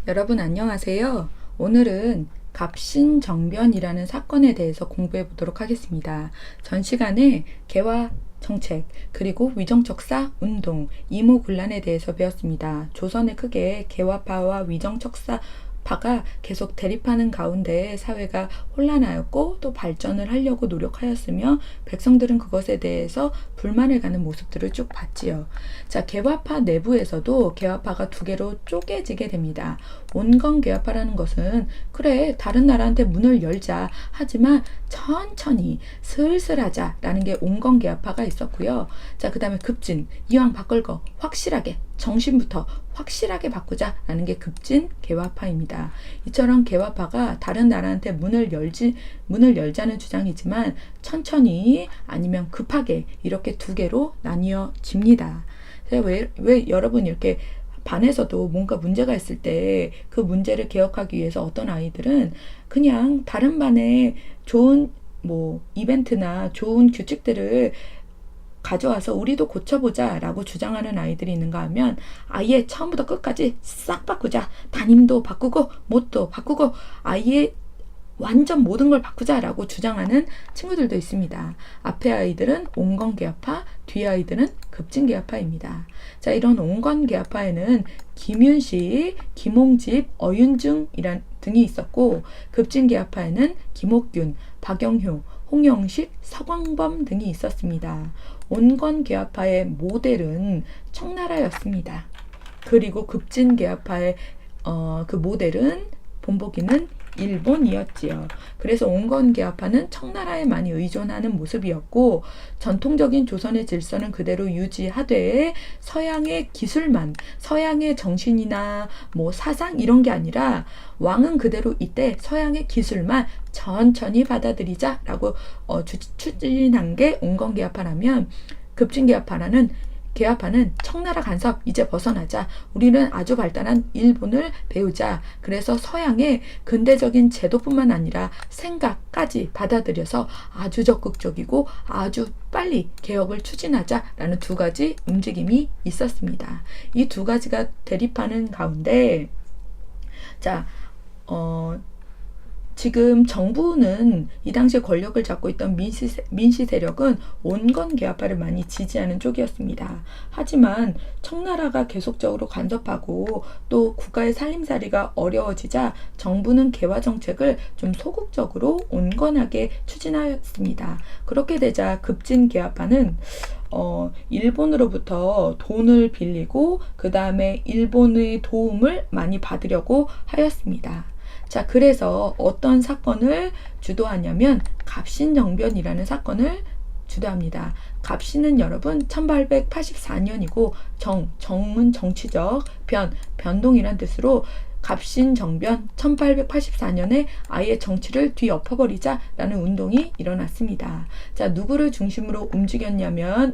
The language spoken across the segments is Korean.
여러분 안녕하세요. 오늘은 갑신정변이라는 사건에 대해서 공부해 보도록 하겠습니다. 전 시간에 개화 정책 그리고 위정척사 운동, 이모군란에 대해서 배웠습니다. 조선에 크게 개화파와 위정척사파가 계속 대립하는 가운데 사회가 혼란하였고 또 발전을 하려고 노력하였으며 백성들은 그것에 대해서 불만을 가는 모습들을 쭉 봤지요. 자, 개화파 내부에서도 개화파가 두 개로 쪼개지게 됩니다. 온건개화파라는 것은 그래 다른 나라한테 문을 열자 하지만 천천히 슬슬 하자라는 게 온건개화파가 있었고요. 자, 그 다음에 급진, 이왕 바꿀 거 확실하게 정신부터 확실하게 바꾸자라는 게 급진 개화파입니다. 이처럼 개화파가 다른 나라한테 문을 열자는 주장이지만 천천히 아니면 급하게 이렇게 두 개로 나뉘어집니다. 왜 여러분 이렇게 반에서도 뭔가 문제가 있을 때 그 문제를 개혁하기 위해서 어떤 아이들은 그냥 다른 반에 좋은 이벤트나 좋은 규칙들을 가져와서 우리도 고쳐보자 라고 주장하는 아이들이 있는가 하면 아예 처음부터 끝까지 싹 바꾸자, 담임도 바꾸고 못도 바꾸고 아예 완전 모든 걸 바꾸자라고 주장하는 친구들도 있습니다. 앞에 아이들은 온건개화파, 뒤에 아이들은 급진개화파입니다. 자, 이런 온건개화파에는 김윤식, 김홍집, 어윤중 등이 있었고, 급진개화파에는 김옥균, 박영효, 홍영식, 서광범 등이 있었습니다. 온건개화파의 모델은 청나라였습니다. 그리고 급진개화파의 그 모델은 본보기는 일본이었지요. 그래서 온건개화파는 청나라에 많이 의존하는 모습이었고 전통적인 조선의 질서는 그대로 유지하되 서양의 기술만, 서양의 정신이나 사상 이런 게 아니라 왕은 그대로 이때 서양의 기술만 천천히 받아들이자라고 추진한 게 온건개화파라면 개화파는 청나라 간섭 이제 벗어나자. 우리는 아주 발달한 일본을 배우자. 그래서 서양의 근대적인 제도뿐만 아니라 생각까지 받아들여서 아주 적극적이고 아주 빨리 개혁을 추진하자라는 두 가지 움직임이 있었습니다. 이 두 가지가 대립하는 가운데 지금 정부는 이 당시에 권력을 잡고 있던 민씨 세력은 온건개화파를 많이 지지하는 쪽이었습니다. 하지만 청나라가 계속적으로 간섭하고 또 국가의 살림살이가 어려워지자 정부는 개화 정책을 좀 소극적으로 온건하게 추진하였습니다. 그렇게 되자 급진개화파는 일본으로부터 돈을 빌리고 그 다음에 일본의 도움을 많이 받으려고 하였습니다. 자, 그래서 어떤 사건을 주도하냐면 갑신정변이라는 사건을 주도합니다. 갑신은 여러분 1884년이고 정은 정치적, 변동이란 뜻으로 갑신정변 1884년에 아예 정치를 뒤엎어버리자라는 운동이 일어났습니다. 자, 누구를 중심으로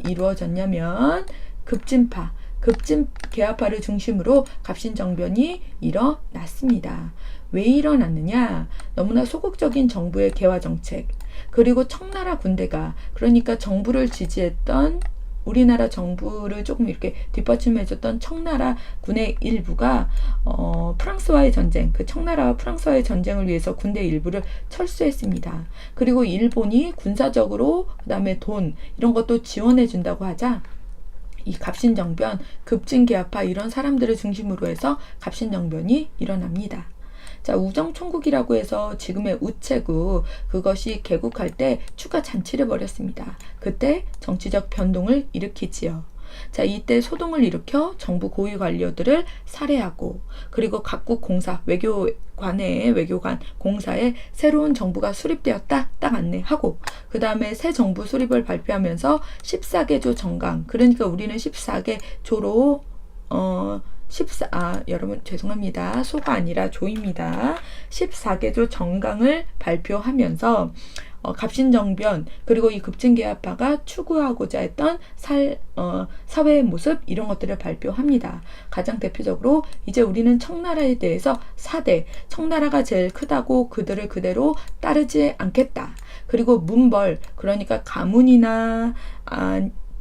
이루어졌냐면 급진개화파를 중심으로 갑신정변이 일어났습니다. 왜 일어났느냐? 너무나 소극적인 정부의 개화 정책, 그리고 청나라 군대가, 그러니까 정부를 지지했던 우리나라 정부를 조금 이렇게 뒷받침해줬던 청나라 군의 일부가 프랑스와의 전쟁, 그 청나라와 프랑스와의 전쟁을 위해서 군대 일부를 철수했습니다. 그리고 일본이 군사적으로 그다음에 돈 이런 것도 지원해준다고 하자 이 갑신정변, 급진개화파 이런 사람들을 중심으로 해서 갑신정변이 일어납니다. 자, 우정총국이라고 해서 지금의 우체국, 그것이 개국할 때 추가 잔치를 벌였습니다. 그때 정치적 변동을 일으키지요. 자, 이때 소동을 일으켜 정부 고위 관료들을 살해하고, 그리고 각국 공사, 외교관 공사에 새로운 정부가 수립되었다 딱 안내하고, 그 다음에 새 정부 수립을 발표하면서 14개조 정강, 그러니까 우리는 14개조로 여러분 죄송합니다. 소가 아니라 조입니다. 14개조 정강을 발표하면서 갑신정변 그리고 이 급진개화파가 추구하고자 했던 사회의 모습 이런 것들을 발표합니다. 가장 대표적으로 이제 우리는 청나라에 대해서 4대 청나라가 제일 크다고 그들을 그대로 따르지 않겠다. 그리고 문벌 그러니까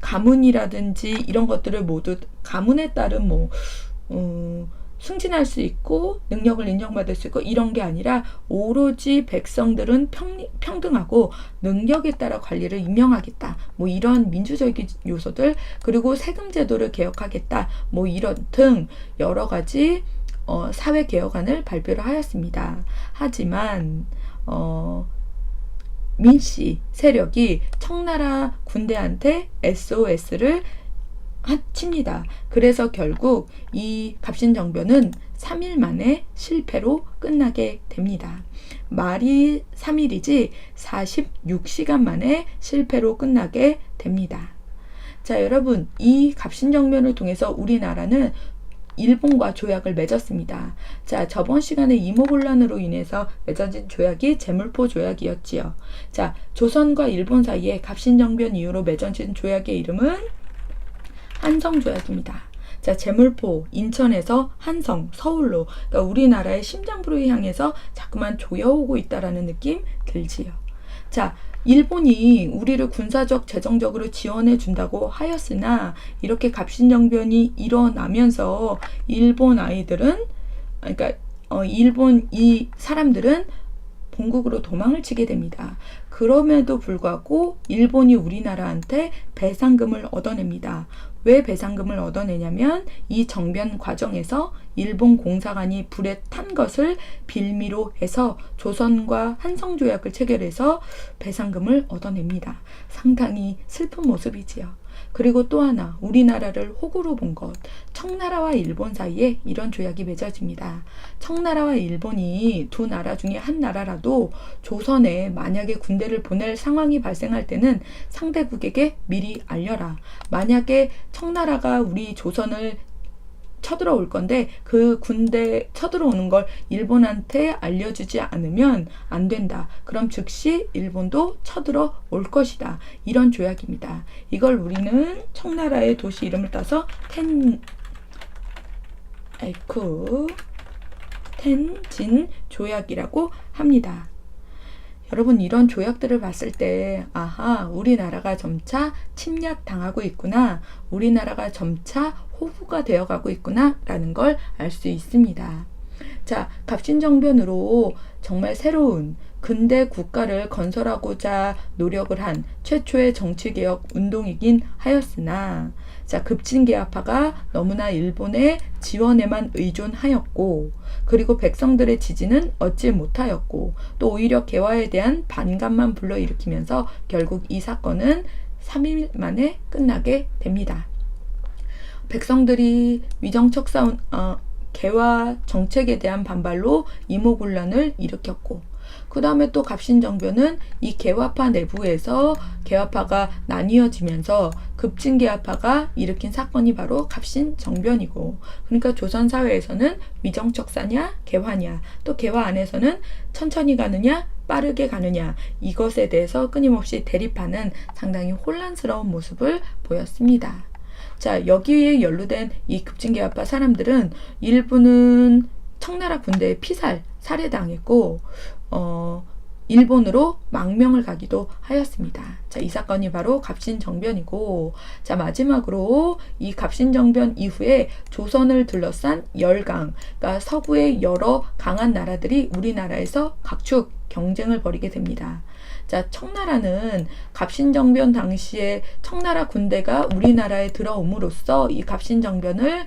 가문이라든지 이런 것들을 모두 가문에 따른 승진할 수 있고 능력을 인정받을 수 있고 이런 게 아니라 오로지 백성들은 평등하고 능력에 따라 관리를 임명하겠다. 뭐 이런 민주적인 요소들, 그리고 세금 제도를 개혁하겠다. 뭐 이런 등 여러 가지 사회 개혁안을 발표를 하였습니다. 하지만 민씨 세력이 청나라 군대한테 SOS를 칩니다. 그래서 결국 이 갑신정변은 3일 만에 실패로 끝나게 됩니다. 말이 3일이지 46시간 만에 실패로 끝나게 됩니다. 자, 여러분, 이 갑신정변을 통해서 우리나라는 일본과 조약을 맺었습니다. 자, 저번 시간에 이모곤란으로 인해서 맺어진 조약이 제물포 조약이었지요. 자, 조선과 일본 사이에 갑신정변 이후로 맺어진 조약의 이름은 한성조약입니다. 자, 제물포, 인천에서 한성, 서울로, 그러니까 우리나라의 심장부를 향해서 자꾸만 조여오고 있다라는 느낌 들지요. 자, 일본이 우리를 군사적, 재정적으로 지원해 준다고 하였으나 이렇게 갑신정변이 일어나면서 일본 아이들은, 그러니까 일본 이 사람들은 본국으로 도망을 치게 됩니다. 그럼에도 불구하고 일본이 우리나라한테 배상금을 얻어냅니다. 왜 배상금을 얻어내냐면 이 정변 과정에서 일본 공사관이 불에 탄 것을 빌미로 해서 조선과 한성조약을 체결해서 배상금을 얻어냅니다. 상당히 슬픈 모습이지요. 그리고 또 하나, 우리나라를 호구로 본 것, 청나라와 일본 사이에 이런 조약이 맺어집니다. 청나라와 일본이 두 나라 중에 한 나라라도 조선에 만약에 군대를 보낼 상황이 발생할 때는 상대국에게 미리 알려라. 만약에 청나라가 우리 조선을 쳐들어올 건데 그 군대 쳐들어오는 걸 일본한테 알려주지 않으면 안 된다. 그럼 즉시 일본도 쳐들어올 것이다. 이런 조약입니다. 이걸 우리는 청나라의 도시 이름을 따서 텐진 조약이라고 합니다. 여러분, 이런 조약들을 봤을 때 아하, 우리나라가 점차 침략당하고 있구나, 우리나라가 점차 호구가 되어가고 있구나 라는 걸 알 수 있습니다. 자, 갑신정변으로 정말 새로운 근대 국가를 건설하고자 노력을 한 최초의 정치개혁 운동이긴 하였으나, 자, 급진개화파가 너무나 일본의 지원에만 의존하였고, 그리고 백성들의 지지는 얻지 못하였고, 또 오히려 개화에 대한 반감만 불러일으키면서 결국 이 사건은 3일 만에 끝나게 됩니다. 백성들이 위정척사 개화 정책에 대한 반발로 이모곤란을 일으켰고, 그 다음에 또 갑신정변은 이 개화파 내부에서 개화파가 나뉘어지면서 급진개화파가 일으킨 사건이 바로 갑신정변이고, 그러니까 조선 사회에서는 위정척사냐 개화냐, 또 개화 안에서는 천천히 가느냐 빠르게 가느냐, 이것에 대해서 끊임없이 대립하는 상당히 혼란스러운 모습을 보였습니다. 자, 여기에 연루된 이 급진개화파 사람들은 일부는 청나라 군대에 살해당했고, 일본으로 망명을 가기도 하였습니다. 자, 이 사건이 바로 갑신정변이고, 자, 마지막으로 이 갑신정변 이후에 조선을 둘러싼 열강, 그러니까 서구의 여러 강한 나라들이 우리나라에서 각축 경쟁을 벌이게 됩니다. 자, 청나라는 갑신정변 당시에 청나라 군대가 우리나라에 들어옴으로써 이 갑신정변을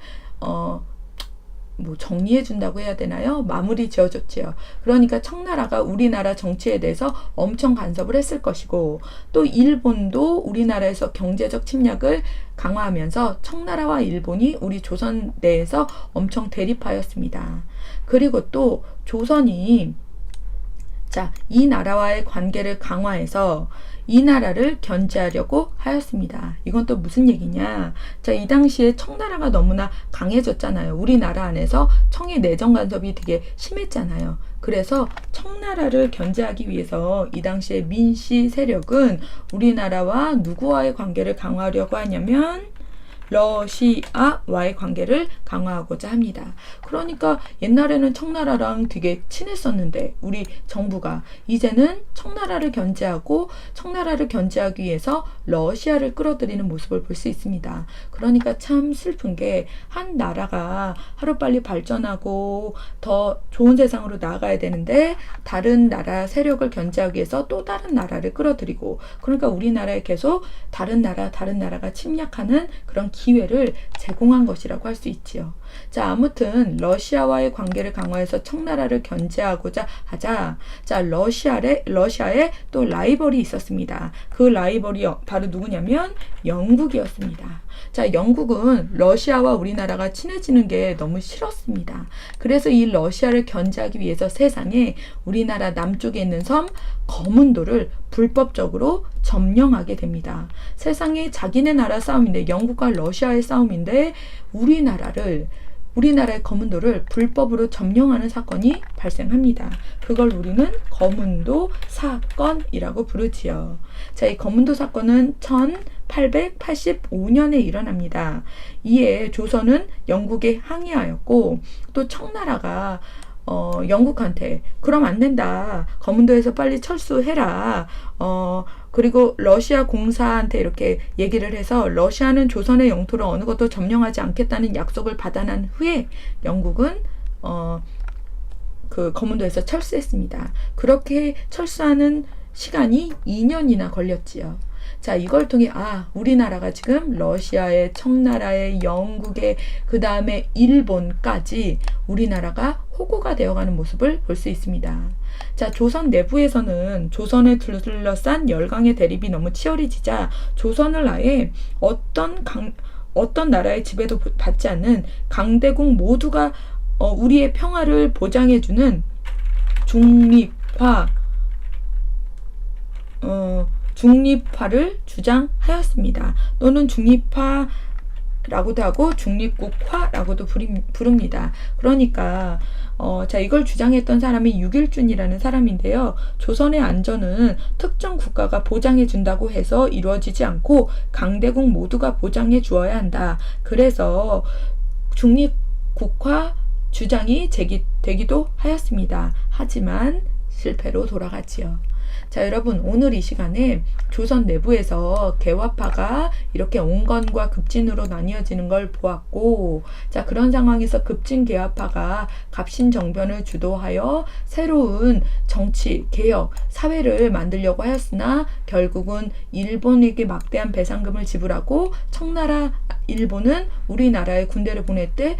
정리해 준다고 해야 되나요? 마무리 지어줬지요. 그러니까 청나라가 우리나라 정치에 대해서 엄청 간섭을 했을 것이고, 또 일본도 우리나라에서 경제적 침략을 강화하면서 청나라와 일본이 우리 조선 내에서 엄청 대립하였습니다. 그리고 또 조선이 이 나라와의 관계를 강화해서 이 나라를 견제하려고 하였습니다. 이건 또 무슨 얘기냐? 자, 이 당시에 청나라가 너무나 강해졌잖아요. 우리나라 안에서 청의 내정 간섭이 되게 심했잖아요. 그래서 청나라를 견제하기 위해서 이 당시에 민씨 세력은 우리나라와 누구와의 관계를 강화하려고 하냐면 러시아와의 관계를 강화하고자 합니다. 그러니까 옛날에는 청나라랑 되게 친했었는데 우리 정부가 이제는 청나라를 견제하기 위해서 러시아를 끌어들이는 모습을 볼 수 있습니다. 그러니까 참 슬픈 게 한 나라가 하루빨리 발전하고 더 좋은 세상으로 나아가야 되는데 다른 나라 세력을 견제하기 위해서 또 다른 나라를 끌어들이고, 그러니까 우리나라에 계속 다른 나라가 침략하는 그런 기회를 제공한 것이라고 할 수 있지요. 자, 아무튼 러시아와의 관계를 강화해서 청나라를 견제하고자 하자. 자, 러시아에 또 라이벌이 있었습니다. 그 라이벌이 바로 누구냐면 영국이었습니다. 자, 영국은 러시아와 우리나라가 친해지는 게 너무 싫었습니다. 그래서 이 러시아를 견제하기 위해서 세상에 우리나라 남쪽에 있는 섬 거문도를 불법적으로 점령하게 됩니다. 세상에 자기네 나라 싸움인데, 영국과 러시아의 싸움인데 우리나라의 거문도를 불법으로 점령하는 사건이 발생합니다. 그걸 우리는 거문도 사건이라고 부르지요. 자, 이 거문도 사건은 1885년에 일어납니다. 이에 조선은 영국에 항의하였고, 또 청나라가 영국한테 그럼 안 된다, 거문도에서 빨리 철수해라, 그리고 러시아 공사한테 이렇게 얘기를 해서 러시아는 조선의 영토를 어느 것도 점령하지 않겠다는 약속을 받아난 후에 영국은 그 거문도에서 철수했습니다. 그렇게 철수하는 시간이 2년이나 걸렸지요. 자, 이걸 통해 우리나라가 지금 러시아의, 청나라의, 영국의, 그 다음에 일본까지 우리나라가 호구가 되어가는 모습을 볼 수 있습니다. 자, 조선 내부에서는 조선을 둘러싼 열강의 대립이 너무 치열해지자 조선을 아예 어떤 나라의 지배도 받지 않는 강대국 모두가 우리의 평화를 보장해주는 중립화를 주장하였습니다. 또는 중립화라고도 하고 중립국화라고도 부릅니다. 그러니까 자, 이걸 주장했던 사람이 유길준이라는 사람인데요. 조선의 안전은 특정 국가가 보장해 준다고 해서 이루어지지 않고 강대국 모두가 보장해 주어야 한다. 그래서 중립국화 주장이 제기되기도 하였습니다. 하지만 실패로 돌아갔지요. 자, 여러분, 오늘 이 시간에 조선 내부에서 개화파가 이렇게 온건과 급진으로 나뉘어지는 걸 보았고, 자, 그런 상황에서 급진 개화파가 갑신정변을 주도하여 새로운 정치, 개혁, 사회를 만들려고 하였으나 결국은 일본에게 막대한 배상금을 지불하고 청나라, 일본은 우리나라에 군대를 보낼 때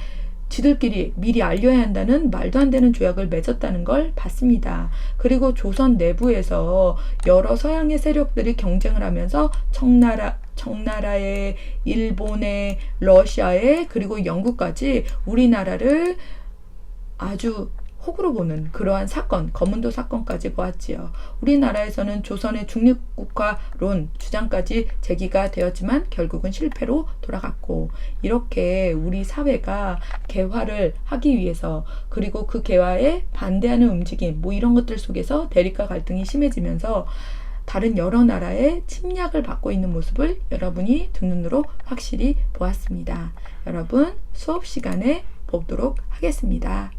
지들끼리 미리 알려야 한다는 말도 안 되는 조약을 맺었다는 걸 봤습니다. 그리고 조선 내부에서 여러 서양의 세력들이 경쟁을 하면서 청나라에, 일본에, 러시아에, 그리고 영국까지 우리나라를 아주 호구로 보는 그러한 사건, 거문도 사건까지 보았지요. 우리나라에서는 조선의 중립국화론 주장까지 제기가 되었지만 결국은 실패로 돌아갔고, 이렇게 우리 사회가 개화를 하기 위해서, 그리고 그 개화에 반대하는 움직임, 이런 것들 속에서 대립과 갈등이 심해지면서 다른 여러 나라의 침략을 받고 있는 모습을 여러분이 두 눈으로 확실히 보았습니다. 여러분, 수업 시간에 보도록 하겠습니다.